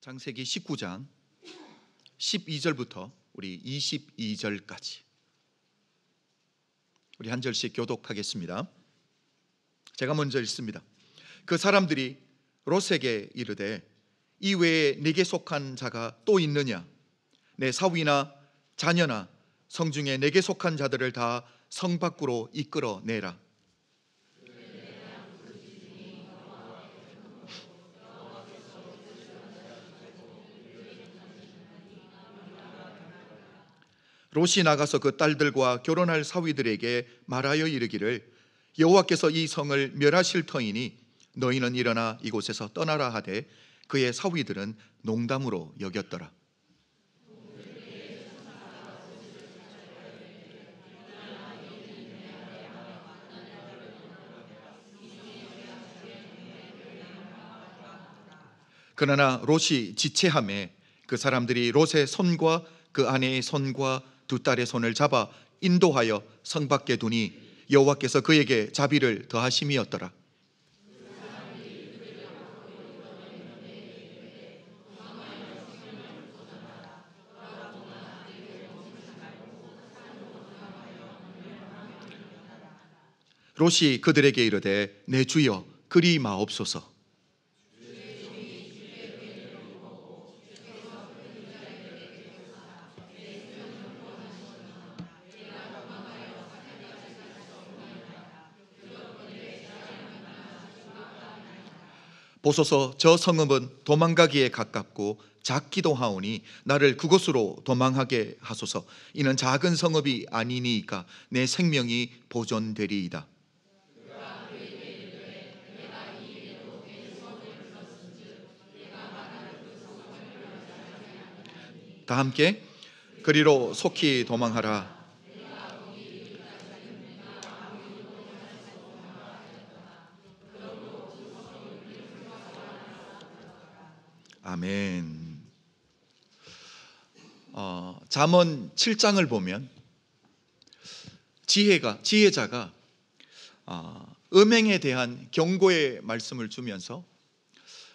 창세기 19장 12절부터 우리 22절까지 우리 한 절씩 교독하겠습니다. 제가 먼저 읽습니다. 그 사람들이 롯에게 이르되 이 외에 네게 속한 자가 또 있느냐? 내 사위나 자녀나 성중에 내게 속한 자들을 다 성 밖으로 이끌어내라. 롯이 나가서 그 딸들과 결혼할 사위들에게 말하여 이르기를 여호와께서 이 성을 멸하실 터이니 너희는 일어나 이곳에서 떠나라 하되 그의 사위들은 농담으로 여겼더라. 그러나 롯이 지체하매 그 사람들이 롯의 손과 그 아내의 손과 두 딸의 손을 잡아 인도하여 성 밖에 두니 여호와께서 그에게 자비를 더하심이었더라. 롯이 그들에게 이르되 내 주여 그리 마옵소서. 보소서 저 성읍은 도망가기에 가깝고 작기도 하오니 나를 그곳으로 도망하게 하소서. 이는 작은 성읍이 아니니까 내 생명이 보존되리이다. 다 함께 그리로 속히 도망하라. 아멘. 잠언 7장을 보면 지혜자가 음행에 대한 경고의 말씀을 주면서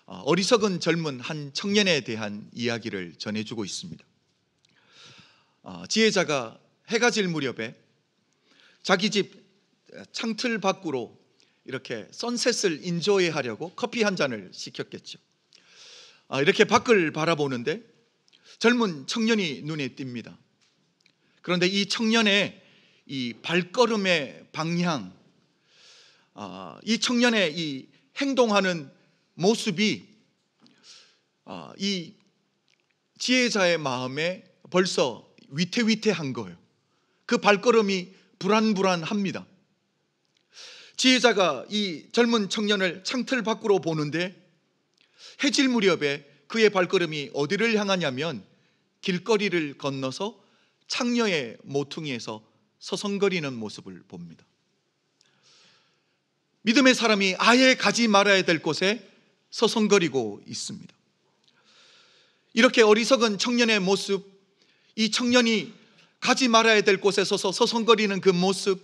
어리석은 젊은 한 청년에 대한 이야기를 전해주고 있습니다. 지혜자가 해가 질 무렵에 자기 집 창틀 밖으로 이렇게 선셋을 인조해하려고 커피 한 잔을 시켰겠죠. 이렇게 밖을 바라보는데 젊은 청년이 눈에 띕니다. 그런데 이 청년의 이 발걸음의 방향, 이 청년의 이 행동하는 모습이 이 지혜자의 마음에 벌써 위태위태한 거예요. 그 발걸음이 불안불안합니다. 지혜자가 이 젊은 청년을 창틀 밖으로 보는데 해질 무렵에 그의 발걸음이 어디를 향하냐면 길거리를 건너서 창녀의 모퉁이에서 서성거리는 모습을 봅니다. 믿음의 사람이 아예 가지 말아야 될 곳에 서성거리고 있습니다. 이렇게 어리석은 청년의 모습, 이 청년이 가지 말아야 될 곳에 서서 서성거리는 그 모습,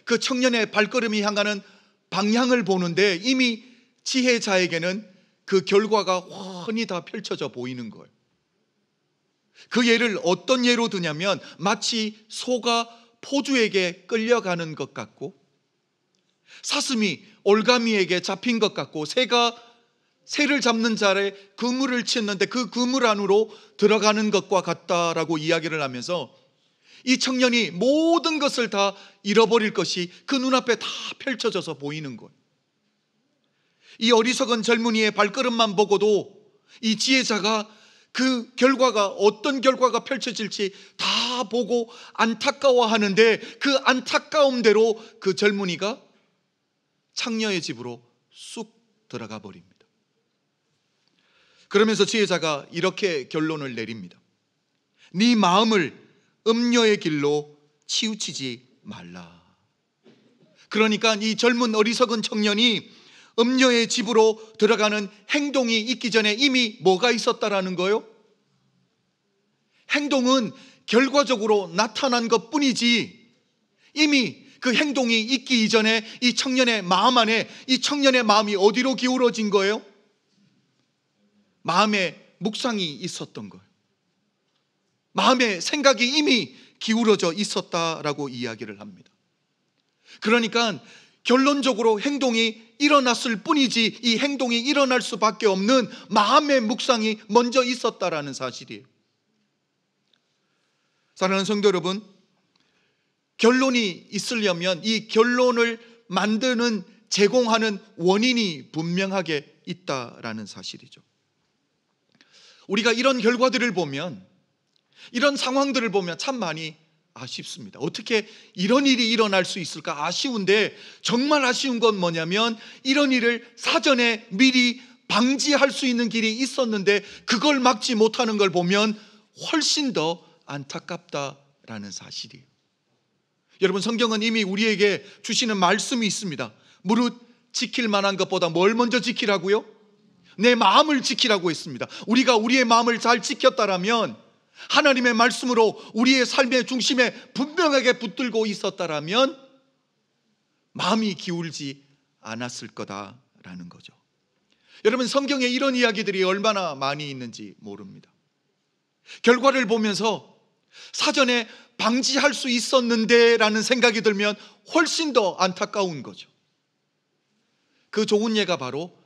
그 청년의 발걸음이 향하는 방향을 보는데 이미 지혜자에게는 그 결과가 훤히 다 펼쳐져 보이는 거예요. 그 예를 어떤 예로 드냐면 마치 소가 포주에게 끌려가는 것 같고 사슴이 올가미에게 잡힌 것 같고 새가 새를 잡는 자에 그물을 쳤는데 그 그물 안으로 들어가는 것과 같다라고 이야기를 하면서 이 청년이 모든 것을 다 잃어버릴 것이 그 눈앞에 다 펼쳐져서 보이는 거예요. 이 어리석은 젊은이의 발걸음만 보고도 이 지혜자가 그 결과가 어떤 결과가 펼쳐질지 다 보고 안타까워하는데 그 안타까움대로 그 젊은이가 창녀의 집으로 쑥 들어가 버립니다. 그러면서 지혜자가 이렇게 결론을 내립니다. 네 마음을 음녀의 길로 치우치지 말라. 그러니까 이 젊은 어리석은 청년이 음녀의 집으로 들어가는 행동이 있기 전에 이미 뭐가 있었다라는 거요? 행동은 결과적으로 나타난 것 뿐이지 이미 그 행동이 있기 이전에 이 청년의 마음 안에 이 청년의 마음이 어디로 기울어진 거예요? 마음의 묵상이 있었던 거예요. 마음의 생각이 이미 기울어져 있었다라고 이야기를 합니다. 그러니까 결론적으로 행동이 일어났을 뿐이지 이 행동이 일어날 수밖에 없는 마음의 묵상이 먼저 있었다라는 사실이에요. 사랑하는 성도 여러분, 결론이 있으려면 이 결론을 만드는, 제공하는 원인이 분명하게 있다라는 사실이죠. 우리가 이런 결과들을 보면, 이런 상황들을 보면 참 많이 아쉽습니다. 어떻게 이런 일이 일어날 수 있을까 아쉬운데, 정말 아쉬운 건 뭐냐면 이런 일을 사전에 미리 방지할 수 있는 길이 있었는데 그걸 막지 못하는 걸 보면 훨씬 더 안타깝다라는 사실이에요. 여러분, 성경은 이미 우리에게 주시는 말씀이 있습니다. 무릇 지킬 만한 것보다 뭘 먼저 지키라고요? 내 마음을 지키라고 했습니다. 우리가 우리의 마음을 잘 지켰다라면, 하나님의 말씀으로 우리의 삶의 중심에 분명하게 붙들고 있었다라면 마음이 기울지 않았을 거다라는 거죠. 여러분, 성경에 이런 이야기들이 얼마나 많이 있는지 모릅니다. 결과를 보면서 사전에 방지할 수 있었는데 라는 생각이 들면 훨씬 더 안타까운 거죠. 그 좋은 예가 바로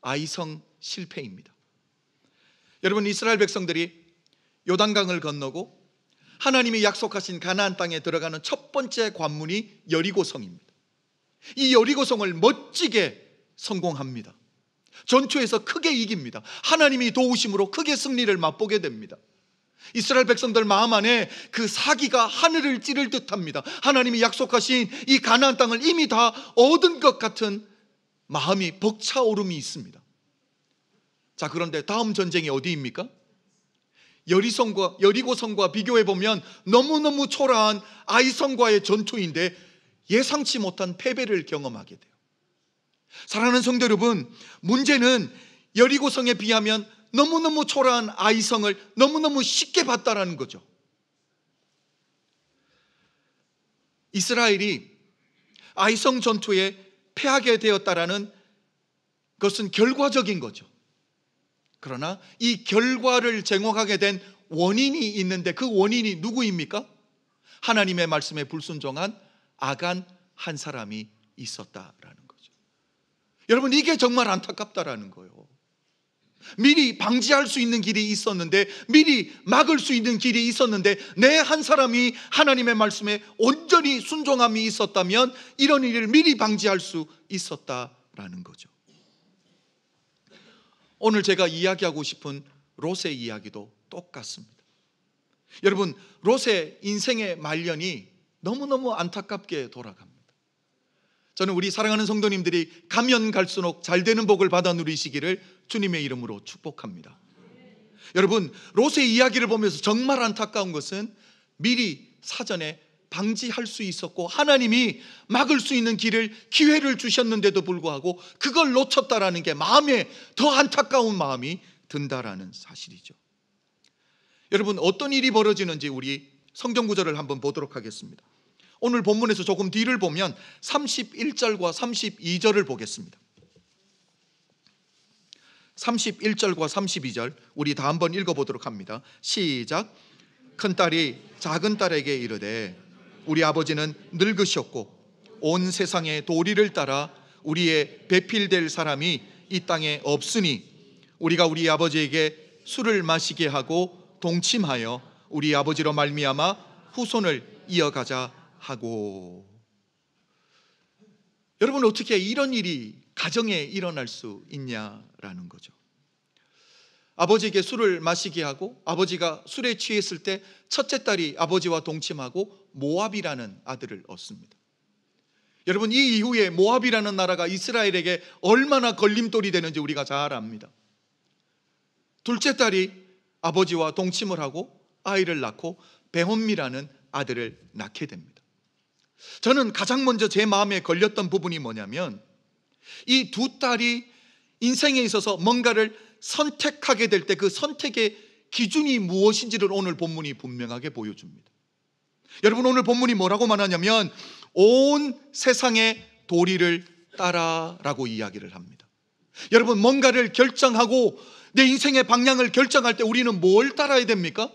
아이성 실패입니다. 여러분, 이스라엘 백성들이 요단강을 건너고 하나님이 약속하신 가나안 땅에 들어가는 첫 번째 관문이 여리고성입니다. 이 여리고성을 멋지게 성공합니다. 전투에서 크게 이깁니다. 하나님이 도우심으로 크게 승리를 맛보게 됩니다. 이스라엘 백성들 마음 안에 그 사기가 하늘을 찌를 듯합니다. 하나님이 약속하신 이 가나안 땅을 이미 다 얻은 것 같은 마음이 벅차오름이 있습니다. 자, 그런데 다음 전쟁이 어디입니까? 여리고성과 비교해 보면 너무너무 초라한 아이성과의 전투인데 예상치 못한 패배를 경험하게 돼요. 사랑하는 성도 여러분, 문제는 여리고성에 비하면 너무너무 초라한 아이성을 너무너무 쉽게 봤다라는 거죠. 이스라엘이 아이성 전투에 패하게 되었다라는 것은 결과적인 거죠. 그러나 이 결과를 제공하게 된 원인이 있는데 그 원인이 누구입니까? 하나님의 말씀에 불순종한 아간 한 사람이 있었다라는 거죠. 여러분, 이게 정말 안타깝다라는 거예요. 미리 방지할 수 있는 길이 있었는데, 미리 막을 수 있는 길이 있었는데, 내 한 사람이 하나님의 말씀에 온전히 순종함이 있었다면 이런 일을 미리 방지할 수 있었다라는 거죠. 오늘 제가 이야기하고 싶은 롯의 이야기도 똑같습니다. 여러분, 롯의 인생의 말년이 너무너무 안타깝게 돌아갑니다. 저는 우리 사랑하는 성도님들이 가면 갈수록 잘 되는 복을 받아 누리시기를 주님의 이름으로 축복합니다. 여러분, 롯의 이야기를 보면서 정말 안타까운 것은 미리 사전에 방지할 수 있었고 하나님이 막을 수 있는 기회를 주셨는데도 불구하고 그걸 놓쳤다라는 게 마음에 더 안타까운 마음이 든다라는 사실이죠. 여러분, 어떤 일이 벌어지는지 우리 성경 구절을 한번 보도록 하겠습니다. 오늘 본문에서 조금 뒤를 보면 31절과 32절을 보겠습니다. 31절과 32절 우리 다 한번 읽어보도록 합니다. 시작. 큰딸이 작은딸에게 이르되 우리 아버지는 늙으셨고 온 세상의 도리를 따라 우리의 배필될 사람이 이 땅에 없으니 우리가 우리 아버지에게 술을 마시게 하고 동침하여 우리 아버지로 말미암아 후손을 이어가자 하고. 여러분, 어떻게 이런 일이 가정에 일어날 수 있냐라는 거죠. 아버지에게 술을 마시게 하고 아버지가 술에 취했을 때 첫째 딸이 아버지와 동침하고 모압이라는 아들을 얻습니다. 여러분, 이 이후에 모압이라는 나라가 이스라엘에게 얼마나 걸림돌이 되는지 우리가 잘 압니다. 둘째 딸이 아버지와 동침을 하고 아이를 낳고 베혼미라는 아들을 낳게 됩니다. 저는 가장 먼저 제 마음에 걸렸던 부분이 뭐냐면 이 두 딸이 인생에 있어서 뭔가를 선택하게 될 때 그 선택의 기준이 무엇인지를 오늘 본문이 분명하게 보여줍니다. 여러분, 오늘 본문이 뭐라고 말하냐면 온 세상의 도리를 따라라고 이야기를 합니다. 여러분, 뭔가를 결정하고 내 인생의 방향을 결정할 때 우리는 뭘 따라야 됩니까?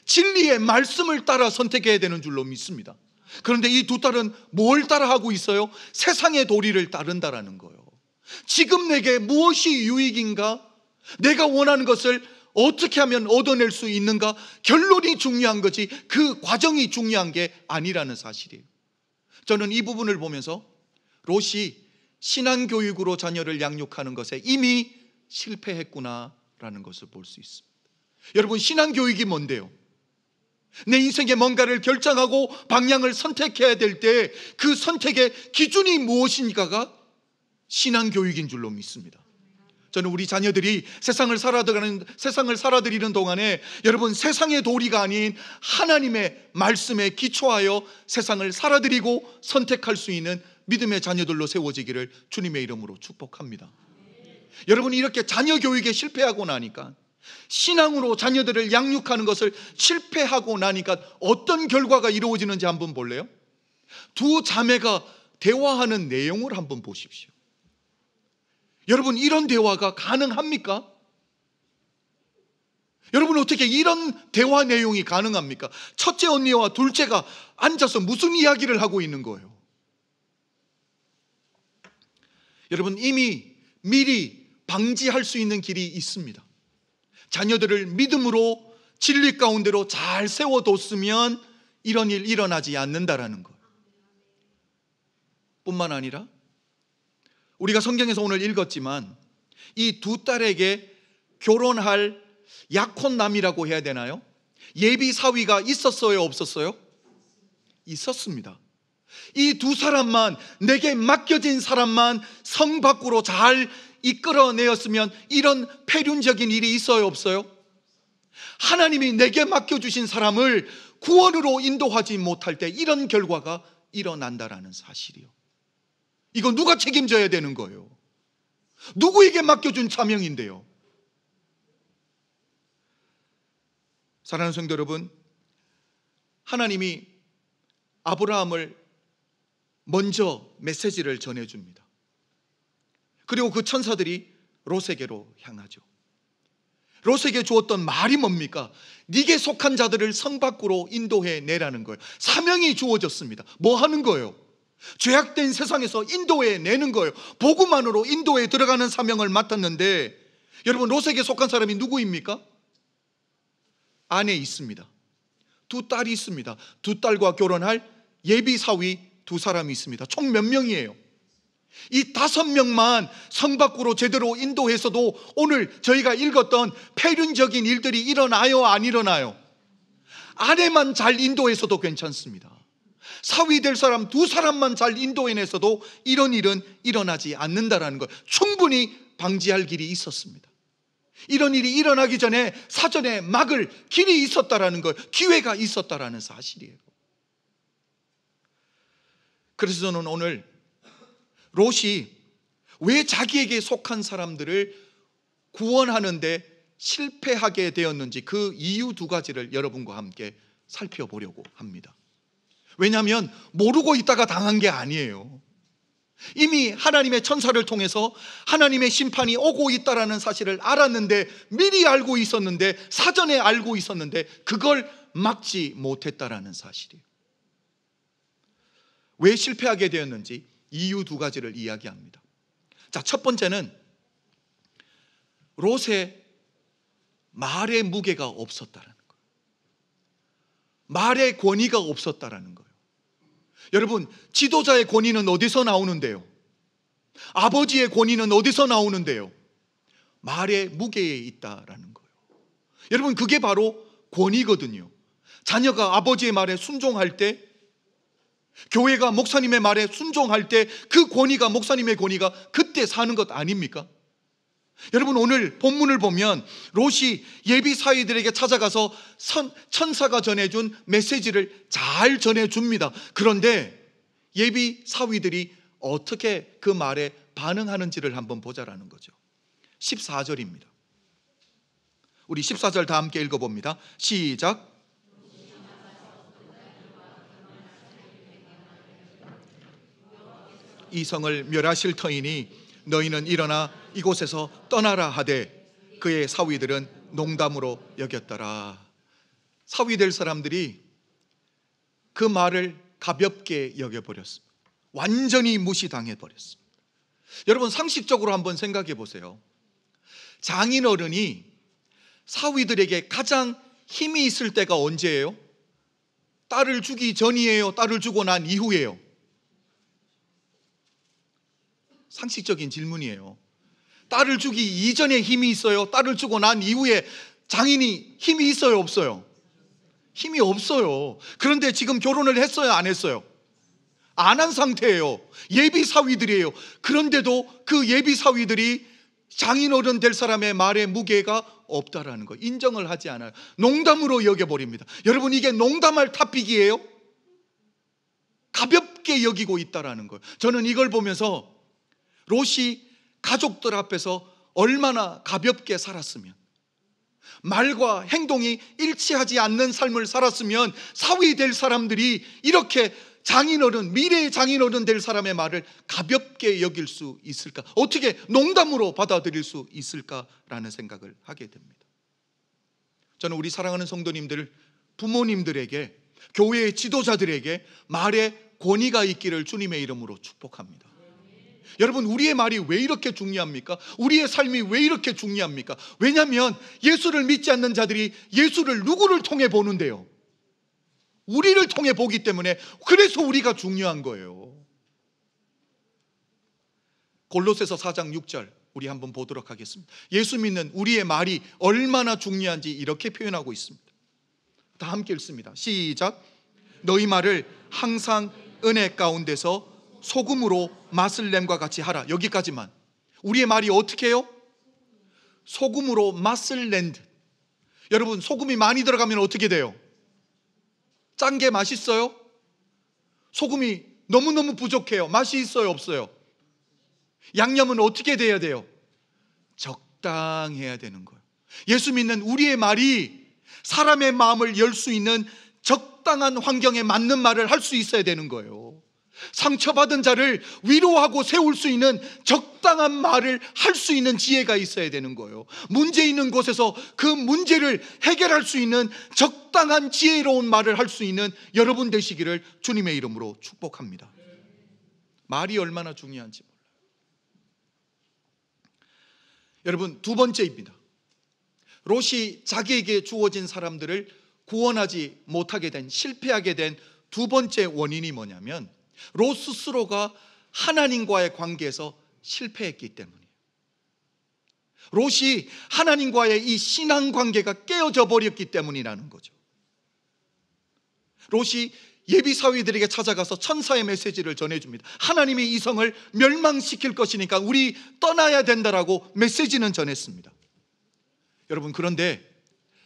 진리의 말씀을 따라 선택해야 되는 줄로 믿습니다. 그런데 이 두 딸은 뭘 따라하고 있어요? 세상의 도리를 따른다라는 거예요. 지금 내게 무엇이 유익인가? 내가 원하는 것을 어떻게 하면 얻어낼 수 있는가? 결론이 중요한 거지 그 과정이 중요한 게 아니라는 사실이에요. 저는 이 부분을 보면서 롯이 신앙교육으로 자녀를 양육하는 것에 이미 실패했구나라는 것을 볼 수 있습니다. 여러분, 신앙교육이 뭔데요? 내 인생에 뭔가를 결정하고 방향을 선택해야 될 때 그 선택의 기준이 무엇인가가 신앙교육인 줄로 믿습니다. 저는 우리 자녀들이 세상을 살아들이는 동안에 여러분, 세상의 도리가 아닌 하나님의 말씀에 기초하여 세상을 살아들이고 선택할 수 있는 믿음의 자녀들로 세워지기를 주님의 이름으로 축복합니다. 여러분, 이렇게 자녀 교육에 실패하고 나니까, 신앙으로 자녀들을 양육하는 것을 실패하고 나니까 어떤 결과가 이루어지는지 한번 볼래요? 두 자매가 대화하는 내용을 한번 보십시오. 여러분, 이런 대화가 가능합니까? 여러분, 어떻게 이런 대화 내용이 가능합니까? 첫째 언니와 둘째가 앉아서 무슨 이야기를 하고 있는 거예요? 여러분, 이미 미리 방지할 수 있는 길이 있습니다. 자녀들을 믿음으로 진리 가운데로 잘 세워뒀으면 이런 일 일어나지 않는다라는 것 뿐만 아니라, 우리가 성경에서 오늘 읽었지만 이 두 딸에게 결혼할 약혼남이라고 해야 되나요? 예비 사위가 있었어요, 없었어요? 있었습니다. 이 두 사람만, 내게 맡겨진 사람만 성 밖으로 잘 이끌어내었으면 이런 폐륜적인 일이 있어요, 없어요? 하나님이 내게 맡겨주신 사람을 구원으로 인도하지 못할 때 이런 결과가 일어난다라는 사실이요. 이거 누가 책임져야 되는 거예요? 누구에게 맡겨준 사명인데요? 사랑하는 성도 여러분, 하나님이 아브라함을 먼저 메시지를 전해줍니다. 그리고 그 천사들이 롯에게로 향하죠. 롯에게 주었던 말이 뭡니까? 네게 속한 자들을 성 밖으로 인도해 내라는 거예요. 사명이 주어졌습니다. 뭐 하는 거예요? 죄악된 세상에서 인도해 내는 거예요. 복음만으로 인도에 들어가는 사명을 맡았는데, 여러분, 롯에게 속한 사람이 누구입니까? 아내 있습니다. 두 딸이 있습니다. 두 딸과 결혼할 예비 사위 두 사람이 있습니다. 총 몇 명이에요? 이 5명만 성 밖으로 제대로 인도해서도 오늘 저희가 읽었던 폐륜적인 일들이 일어나요, 안 일어나요? 아내만 잘 인도해서도 괜찮습니다. 사위 될 사람 두 사람만 잘 인도해내서도 이런 일은 일어나지 않는다라는 것, 충분히 방지할 길이 있었습니다. 이런 일이 일어나기 전에 사전에 막을 길이 있었다라는 것, 기회가 있었다라는 사실이에요. 그래서 저는 오늘 롯이 왜 자기에게 속한 사람들을 구원하는데 실패하게 되었는지 그 이유 두 가지를 여러분과 함께 살펴보려고 합니다. 왜냐하면 모르고 있다가 당한 게 아니에요. 이미 하나님의 천사를 통해서 하나님의 심판이 오고 있다라는 사실을 알았는데, 미리 알고 있었는데, 사전에 알고 있었는데 그걸 막지 못했다라는 사실이에요. 왜 실패하게 되었는지 이유 두 가지를 이야기합니다. 자, 첫 번째는 롯의 말의 무게가 없었다라는 거예요. 말의 권위가 없었다라는 거예요. 여러분, 지도자의 권위는 어디서 나오는데요? 아버지의 권위는 어디서 나오는데요? 말의 무게에 있다라는 거예요. 여러분, 그게 바로 권위거든요. 자녀가 아버지의 말에 순종할 때, 교회가 목사님의 말에 순종할 때 그 권위가, 목사님의 권위가 그때 사는 것 아닙니까? 여러분, 오늘 본문을 보면 롯이 예비 사위들에게 찾아가서 천사가 전해준 메시지를 잘 전해줍니다. 그런데 예비 사위들이 어떻게 그 말에 반응하는지를 한번 보자라는 거죠. 14절입니다. 우리 14절 다 함께 읽어봅니다. 시작. 이 성을 멸하실 터이니 너희는 일어나 이곳에서 떠나라 하되 그의 사위들은 농담으로 여겼더라. 사위 될 사람들이 그 말을 가볍게 여겨버렸습니다. 완전히 무시당해 버렸습니다. 여러분, 상식적으로 한번 생각해 보세요. 장인어른이 사위들에게 가장 힘이 있을 때가 언제예요? 딸을 주기 전이에요? 딸을 주고 난 이후예요? 상식적인 질문이에요. 딸을 주기 이전에 힘이 있어요? 딸을 주고 난 이후에 장인이 힘이 있어요? 없어요? 힘이 없어요. 그런데 지금 결혼을 했어요? 안 했어요? 안 한 상태예요. 예비 사위들이에요. 그런데도 그 예비 사위들이 장인어른 될 사람의 말에 무게가 없다라는 거, 인정을 하지 않아요. 농담으로 여겨버립니다. 여러분, 이게 농담할 타픽이에요? 가볍게 여기고 있다라는 거예요. 저는 이걸 보면서 롯이 가족들 앞에서 얼마나 가볍게 살았으면, 말과 행동이 일치하지 않는 삶을 살았으면 사위 될 사람들이 이렇게 장인어른, 미래의 장인어른 될 사람의 말을 가볍게 여길 수 있을까? 어떻게 농담으로 받아들일 수 있을까라는 생각을 하게 됩니다. 저는 우리 사랑하는 성도님들, 부모님들에게, 교회의 지도자들에게 말에 권위가 있기를 주님의 이름으로 축복합니다. 여러분, 우리의 말이 왜 이렇게 중요합니까? 우리의 삶이 왜 이렇게 중요합니까? 왜냐하면 예수를 믿지 않는 자들이 예수를 누구를 통해 보는데요? 우리를 통해 보기 때문에, 그래서 우리가 중요한 거예요. 골로새서 4장 6절 우리 한번 보도록 하겠습니다. 예수 믿는 우리의 말이 얼마나 중요한지 이렇게 표현하고 있습니다. 다 함께 읽습니다. 시작. 너희 말을 항상 은혜 가운데서 소금으로 맛을 냄과 같이 하라. 여기까지만. 우리의 말이 어떻게 해요? 소금으로 맛을 낸 듯. 여러분, 소금이 많이 들어가면 어떻게 돼요? 짠 게 맛있어요? 소금이 너무너무 부족해요. 맛이 있어요? 없어요? 양념은 어떻게 돼야 돼요? 적당해야 되는 거예요. 예수 믿는 우리의 말이 사람의 마음을 열 수 있는 적당한 환경에 맞는 말을 할 수 있어야 되는 거예요. 상처받은 자를 위로하고 세울 수 있는 적당한 말을 할 수 있는 지혜가 있어야 되는 거예요. 문제 있는 곳에서 그 문제를 해결할 수 있는 적당한 지혜로운 말을 할 수 있는 여러분 되시기를 주님의 이름으로 축복합니다. 말이 얼마나 중요한지 몰라요. 여러분, 두 번째입니다. 롯이 자기에게 주어진 사람들을 구원하지 못하게 된, 실패하게 된 두 번째 원인이 뭐냐면, 롯 스스로가 하나님과의 관계에서 실패했기 때문이에요. 롯이 하나님과의 이 신앙 관계가 깨어져 버렸기 때문이라는 거죠. 롯이 예비 사위들에게 찾아가서 천사의 메시지를 전해줍니다. 하나님이 이 성을 멸망시킬 것이니까 우리 떠나야 된다라고 메시지는 전했습니다. 여러분, 그런데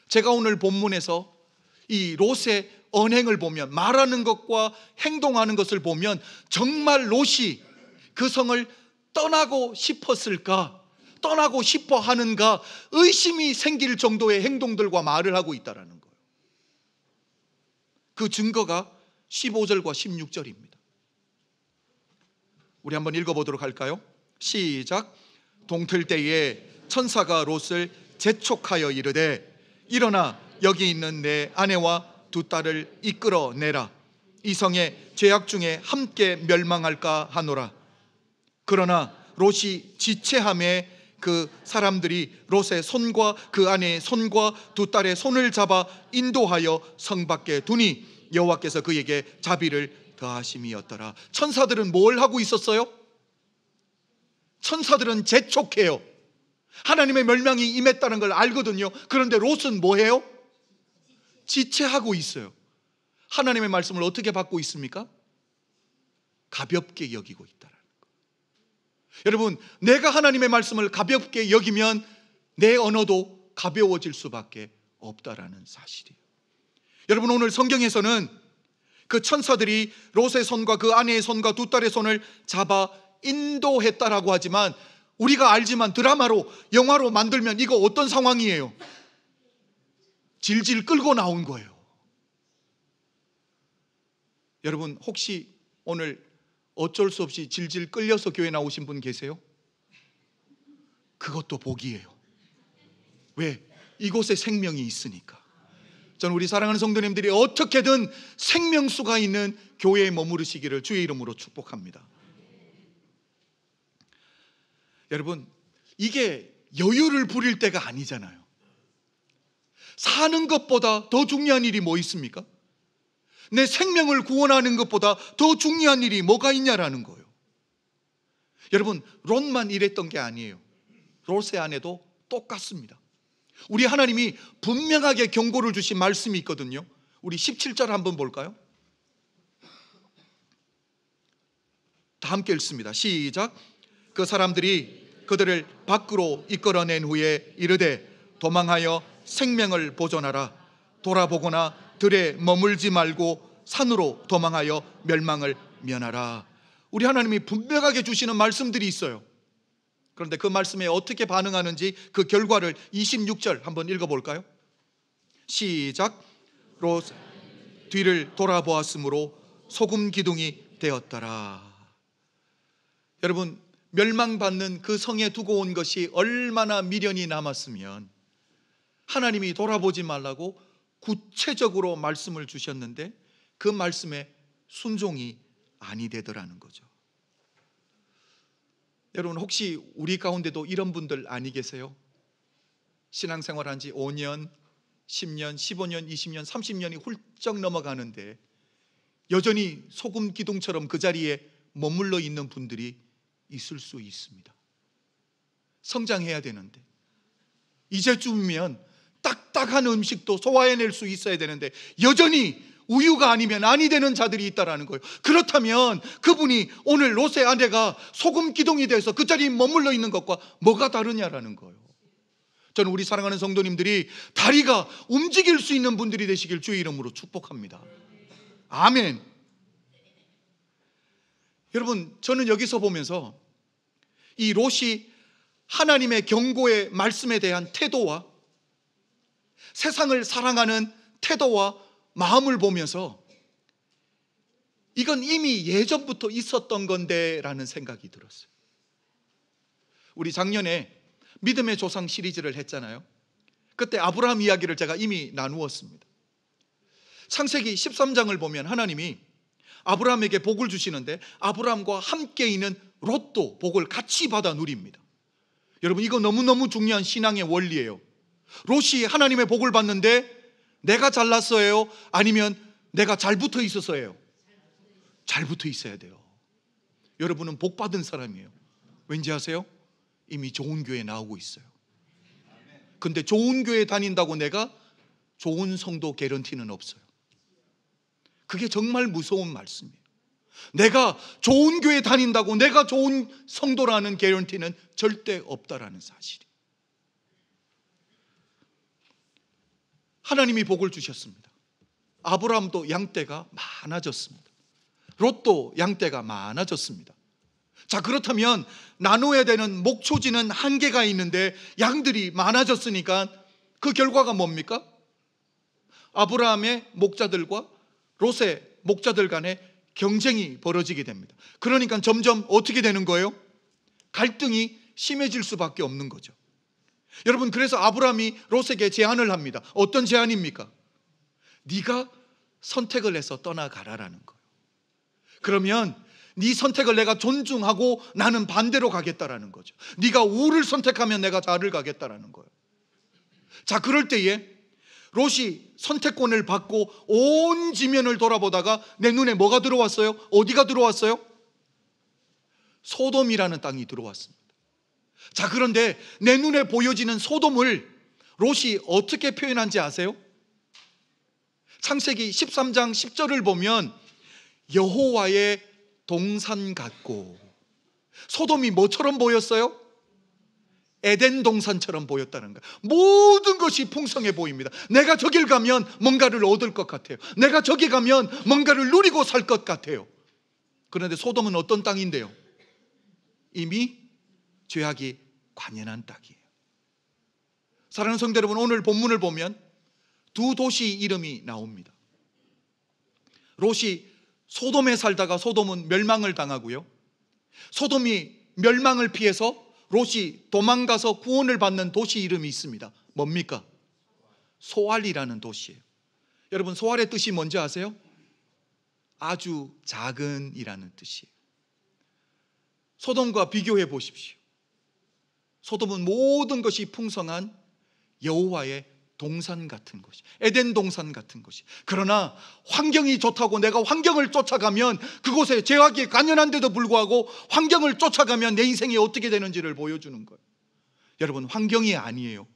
제가 오늘 본문에서 이 롯의 언행을 보면, 말하는 것과 행동하는 것을 보면 정말 롯이 그 성을 떠나고 싶었을까, 떠나고 싶어 하는가 의심이 생길 정도의 행동들과 말을 하고 있다는 거예요. 그 증거가 15절과 16절입니다. 우리 한번 읽어보도록 할까요? 시작. 동틀 때에 천사가 롯을 재촉하여 이르되 일어나 여기 있는 내 아내와 두 딸을 이끌어내라. 이 성의 죄악 중에 함께 멸망할까 하노라. 그러나 롯이 지체함에 그 사람들이 롯의 손과 그 아내의 손과 두 딸의 손을 잡아 인도하여 성 밖에 두니 여호와께서 그에게 자비를 더하심이었더라. 천사들은 뭘 하고 있었어요? 천사들은 재촉해요. 하나님의 멸망이 임했다는 걸 알거든요. 그런데 롯은 뭐해요? 지체하고 있어요. 하나님의 말씀을 어떻게 받고 있습니까? 가볍게 여기고 있다는 거예요. 여러분, 내가 하나님의 말씀을 가볍게 여기면 내 언어도 가벼워질 수밖에 없다라는 사실이에요. 여러분, 오늘 성경에서는 그 천사들이 롯의 손과 그 아내의 손과 두 딸의 손을 잡아 인도했다라고 하지만, 우리가 알지만 드라마로, 영화로 만들면 이거 어떤 상황이에요? 질질 끌고 나온 거예요. 여러분, 혹시 오늘 어쩔 수 없이 질질 끌려서 교회 나오신 분 계세요? 그것도 복이에요. 왜? 이곳에 생명이 있으니까. 저는 우리 사랑하는 성도님들이 어떻게든 생명수가 있는 교회에 머무르시기를 주의 이름으로 축복합니다. 여러분, 이게 여유를 부릴 때가 아니잖아요. 사는 것보다 더 중요한 일이 뭐 있습니까? 내 생명을 구원하는 것보다 더 중요한 일이 뭐가 있냐라는 거예요. 여러분, 롯만 이랬던 게 아니에요. 롯의 아내도 똑같습니다. 우리 하나님이 분명하게 경고를 주신 말씀이 있거든요. 우리 17절 한번 볼까요? 다 함께 읽습니다. 시작. 그 사람들이 그들을 밖으로 이끌어낸 후에 이르되 도망하여 생명을 보존하라. 돌아보거나 들에 머물지 말고 산으로 도망하여 멸망을 면하라. 우리 하나님이 분명하게 주시는 말씀들이 있어요. 그런데 그 말씀에 어떻게 반응하는지 그 결과를 26절 한번 읽어볼까요? 시작. 롯 뒤를 돌아보았으므로 소금 기둥이 되었더라. 여러분, 멸망받는 그 성에 두고 온 것이 얼마나 미련이 남았으면 하나님이 돌아보지 말라고 구체적으로 말씀을 주셨는데 그 말씀에 순종이 아니 되더라는 거죠. 여러분, 혹시 우리 가운데도 이런 분들 아니 계세요? 신앙생활 한 지 5년, 10년, 15년, 20년, 30년이 훌쩍 넘어가는데 여전히 소금 기둥처럼 그 자리에 머물러 있는 분들이 있을 수 있습니다. 성장해야 되는데, 이제쯤이면 딱딱한 음식도 소화해낼 수 있어야 되는데 여전히 우유가 아니면 아니 되는 자들이 있다라는 거예요. 그렇다면 그분이 오늘 롯의 아내가 소금 기둥이 돼서 그 자리에 머물러 있는 것과 뭐가 다르냐라는 거예요. 저는 우리 사랑하는 성도님들이 다리가 움직일 수 있는 분들이 되시길 주의 이름으로 축복합니다. 아멘. 여러분, 저는 여기서 보면서 이 롯이 하나님의 경고의 말씀에 대한 태도와 세상을 사랑하는 태도와 마음을 보면서 이건 이미 예전부터 있었던 건데 라는 생각이 들었어요. 우리 작년에 믿음의 조상 시리즈를 했잖아요. 그때 아브라함 이야기를 제가 이미 나누었습니다. 창세기 13장을 보면 하나님이 아브라함에게 복을 주시는데 아브라함과 함께 있는 롯도 복을 같이 받아 누립니다. 여러분, 이거 너무너무 중요한 신앙의 원리예요. 롯이 하나님의 복을 받는데 내가 잘났어요? 아니면 내가 잘 붙어 있어서예요? 잘 붙어 있어야 돼요. 여러분은 복 받은 사람이에요. 왠지 아세요? 이미 좋은 교회 나오고 있어요. 근데 좋은 교회 다닌다고 내가 좋은 성도 개런티는 없어요. 그게 정말 무서운 말씀이에요. 내가 좋은 교회 다닌다고 내가 좋은 성도라는 개런티는 절대 없다라는 사실이에요. 하나님이 복을 주셨습니다. 아브라함도 양떼가 많아졌습니다. 롯도 양떼가 많아졌습니다. 자, 그렇다면 나눠야 되는 목초지는 한계가 있는데 양들이 많아졌으니까 그 결과가 뭡니까? 아브라함의 목자들과 롯의 목자들 간에 경쟁이 벌어지게 됩니다. 그러니까 점점 어떻게 되는 거예요? 갈등이 심해질 수밖에 없는 거죠. 여러분, 그래서 아브라함이 롯에게 제안을 합니다. 어떤 제안입니까? 네가 선택을 해서 떠나가라라는 거예요. 그러면 네 선택을 내가 존중하고 나는 반대로 가겠다라는 거죠. 네가 우를 선택하면 내가 좌를 가겠다라는 거예요. 자, 그럴 때에 롯이 선택권을 받고 온 지면을 돌아보다가 내 눈에 뭐가 들어왔어요? 어디가 들어왔어요? 소돔이라는 땅이 들어왔습니다. 자, 그런데 내 눈에 보여지는 소돔을 롯이 어떻게 표현한지 아세요? 창세기 13장 10절을 보면 여호와의 동산 같고, 소돔이 뭐처럼 보였어요? 에덴 동산처럼 보였다는 거예요. 모든 것이 풍성해 보입니다. 내가 저길 가면 뭔가를 얻을 것 같아요. 내가 저기 가면 뭔가를 누리고 살 것 같아요. 그런데 소돔은 어떤 땅인데요? 이미 죄악이 관연한 땅이에요. 사랑하는 성도 여러분, 오늘 본문을 보면 두 도시 이름이 나옵니다. 롯이 소돔에 살다가 소돔은 멸망을 당하고요, 소돔이 멸망을 피해서 롯이 도망가서 구원을 받는 도시 이름이 있습니다. 뭡니까? 소알이라는 도시예요. 여러분, 소알의 뜻이 뭔지 아세요? 아주 작은 이라는 뜻이에요. 소돔과 비교해 보십시오. 소돔은 모든 것이 풍성한 여호와의 동산 같은 곳이, 에덴 동산 같은 곳이. 그러나 환경이 좋다고 내가 환경을 쫓아가면, 그곳에 죄악이 간연한데도 불구하고 환경을 쫓아가면 내 인생이 어떻게 되는지를 보여주는 거예요. 여러분, 환경이 아니에요.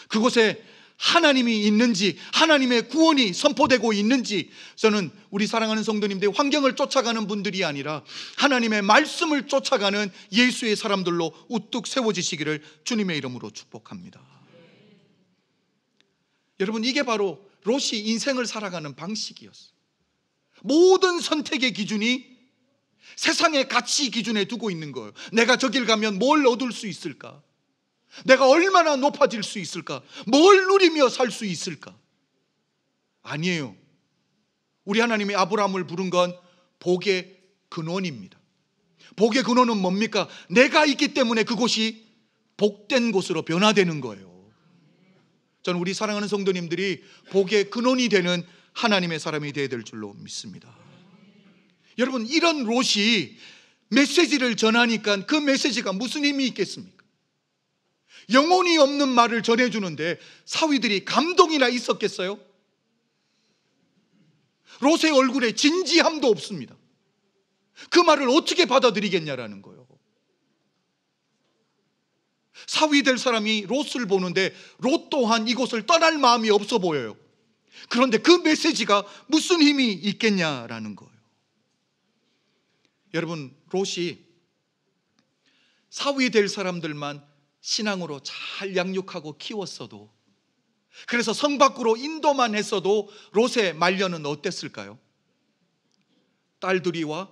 그곳에 하나님이 있는지, 하나님의 구원이 선포되고 있는지. 저는 우리 사랑하는 성도님들, 환경을 쫓아가는 분들이 아니라 하나님의 말씀을 쫓아가는 예수의 사람들로 우뚝 세워지시기를 주님의 이름으로 축복합니다. 여러분, 이게 바로 롯이 인생을 살아가는 방식이었어요. 모든 선택의 기준이 세상의 가치 기준에 두고 있는 거예요. 내가 저길 가면 뭘 얻을 수 있을까? 내가 얼마나 높아질 수 있을까? 뭘 누리며 살 수 있을까? 아니에요. 우리 하나님이 아브라함을 부른 건 복의 근원입니다. 복의 근원은 뭡니까? 내가 있기 때문에 그곳이 복된 곳으로 변화되는 거예요. 저는 우리 사랑하는 성도님들이 복의 근원이 되는 하나님의 사람이 되어야 될 줄로 믿습니다. 여러분, 이런 롯이 메시지를 전하니까 그 메시지가 무슨 힘이 있겠습니까? 영혼이 없는 말을 전해주는데 사위들이 감동이나 있었겠어요? 롯의 얼굴에 진지함도 없습니다. 그 말을 어떻게 받아들이겠냐라는 거예요. 사위 될 사람이 롯을 보는데 롯 또한 이곳을 떠날 마음이 없어 보여요. 그런데 그 메시지가 무슨 힘이 있겠냐라는 거예요. 여러분, 롯이 사위 될 사람들만 신앙으로 잘 양육하고 키웠어도, 그래서 성 밖으로 인도만 했어도 롯의 말년은 어땠을까요? 딸들이와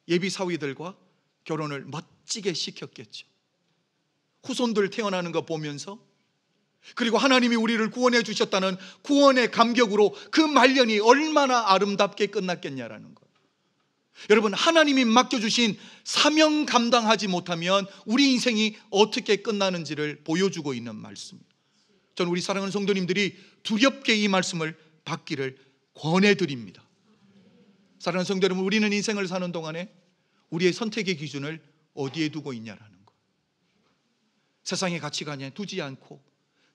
예비 사위들과 결혼을 멋지게 시켰겠죠. 후손들 태어나는 거 보면서, 그리고 하나님이 우리를 구원해 주셨다는 구원의 감격으로 그 말년이 얼마나 아름답게 끝났겠냐라는 거예요. 여러분, 하나님이 맡겨주신 사명 감당하지 못하면 우리 인생이 어떻게 끝나는지를 보여주고 있는 말씀입니다. 저는 우리 사랑하는 성도님들이 두렵게 이 말씀을 받기를 권해드립니다. 사랑하는 성도 여러분, 우리는 인생을 사는 동안에 우리의 선택의 기준을 어디에 두고 있냐라는 거예요. 세상의 가치관에 두지 않고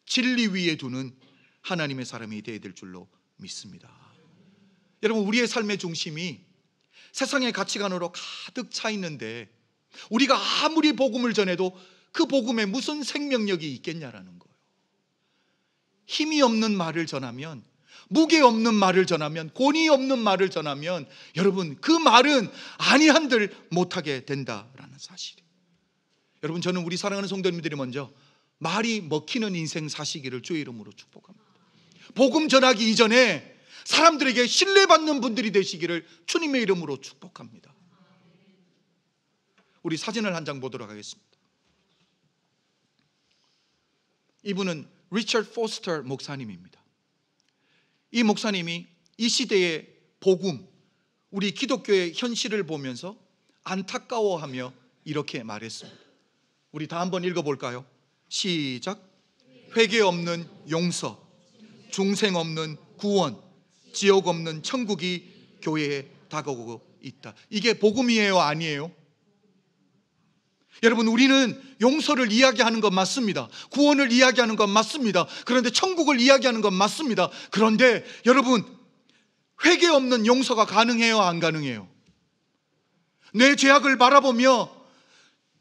진리 위에 두는 하나님의 사람이 되어야 될 줄로 믿습니다. 여러분, 우리의 삶의 중심이 세상의 가치관으로 가득 차 있는데 우리가 아무리 복음을 전해도 그 복음에 무슨 생명력이 있겠냐라는 거예요. 힘이 없는 말을 전하면, 무게 없는 말을 전하면, 권위 없는 말을 전하면 여러분, 그 말은 아니한들 못하게 된다라는 사실이에요. 여러분, 저는 우리 사랑하는 성도님들이 먼저 말이 먹히는 인생 사시기를 주의 이름으로 축복합니다. 복음 전하기 이전에 사람들에게 신뢰받는 분들이 되시기를 주님의 이름으로 축복합니다. 우리 사진을 한 장 보도록 하겠습니다. 이분은 리처드 포스터 목사님입니다. 이 목사님이 이 시대의 복음, 우리 기독교의 현실을 보면서 안타까워하며 이렇게 말했습니다. 우리 다 한번 읽어볼까요? 시작. 회개 없는 용서, 중생 없는 구원, 지옥 없는 천국이 교회에 다가오고 있다. 이게 복음이에요, 아니에요? 여러분, 우리는 용서를 이야기하는 건 맞습니다. 구원을 이야기하는 건 맞습니다. 그런데 천국을 이야기하는 건 맞습니다. 그런데 여러분, 회개 없는 용서가 가능해요, 안 가능해요? 내 죄악을 바라보며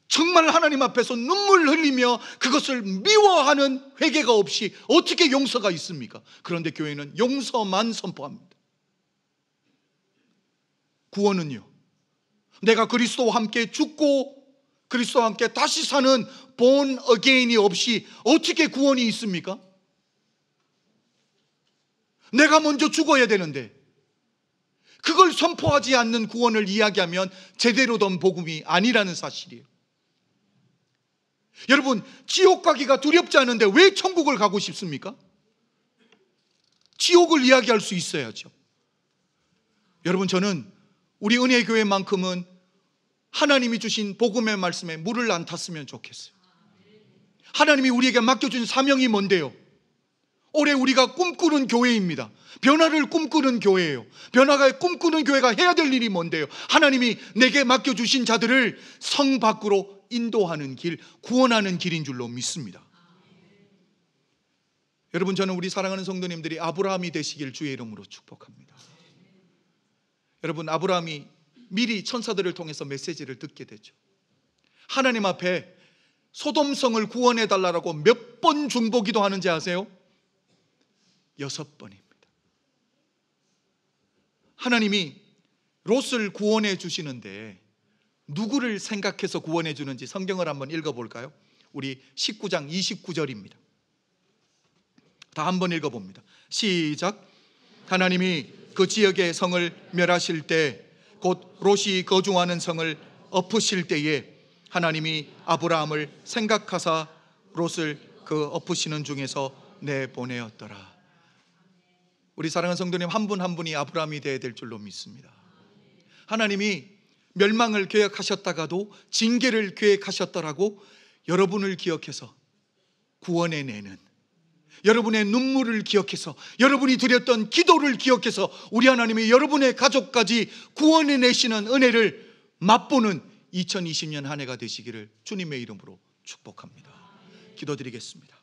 정말 하나님 앞에서 눈물 흘리며 그것을 미워하는 회개가 없이 어떻게 용서가 있습니까? 그런데 교회는 용서만 선포합니다. 구원은요, 내가 그리스도와 함께 죽고 그리스도와 함께 다시 사는 born again이 없이 어떻게 구원이 있습니까? 내가 먼저 죽어야 되는데 그걸 선포하지 않는 구원을 이야기하면 제대로 된 복음이 아니라는 사실이에요. 여러분, 지옥 가기가 두렵지 않은데 왜 천국을 가고 싶습니까? 지옥을 이야기할 수 있어야죠. 여러분, 저는 우리 은혜교회만큼은 하나님이 주신 복음의 말씀에 물을 안 탔으면 좋겠어요. 하나님이 우리에게 맡겨준 사명이 뭔데요? 올해 우리가 꿈꾸는 교회입니다. 변화를 꿈꾸는 교회예요. 변화가 꿈꾸는 교회가 해야 될 일이 뭔데요? 하나님이 내게 맡겨주신 자들을 성 밖으로 인도하는 길, 구원하는 길인 줄로 믿습니다. 여러분, 저는 우리 사랑하는 성도님들이 아브라함이 되시길 주의 이름으로 축복합니다. 여러분, 아브라함이 미리 천사들을 통해서 메시지를 듣게 되죠. 하나님 앞에 소돔성을 구원해 달라고 몇 번 중보기도 하는지 아세요? 6번입니다. 하나님이 롯을 구원해 주시는데 누구를 생각해서 구원해 주는지 성경을 한번 읽어볼까요? 우리 19장 29절입니다. 다 한번 읽어봅니다. 시작. 하나님이 그 지역의 성을 멸하실 때, 곧 롯이 거주하는 성을 엎으실 때에 하나님이 아브라함을 생각하사 롯을 그 엎으시는 중에서 내보내었더라. 우리 사랑하는 성도님, 한 분 한 분이 아브라함이 되어야 될 줄로 믿습니다. 하나님이 멸망을 계획하셨다가도 징계를 계획하셨더라고 여러분을 기억해서 구원해내는, 여러분의 눈물을 기억해서, 여러분이 드렸던 기도를 기억해서 우리 하나님이 여러분의 가족까지 구원해내시는 은혜를 맛보는 2020년 한 해가 되시기를 주님의 이름으로 축복합니다. 기도드리겠습니다.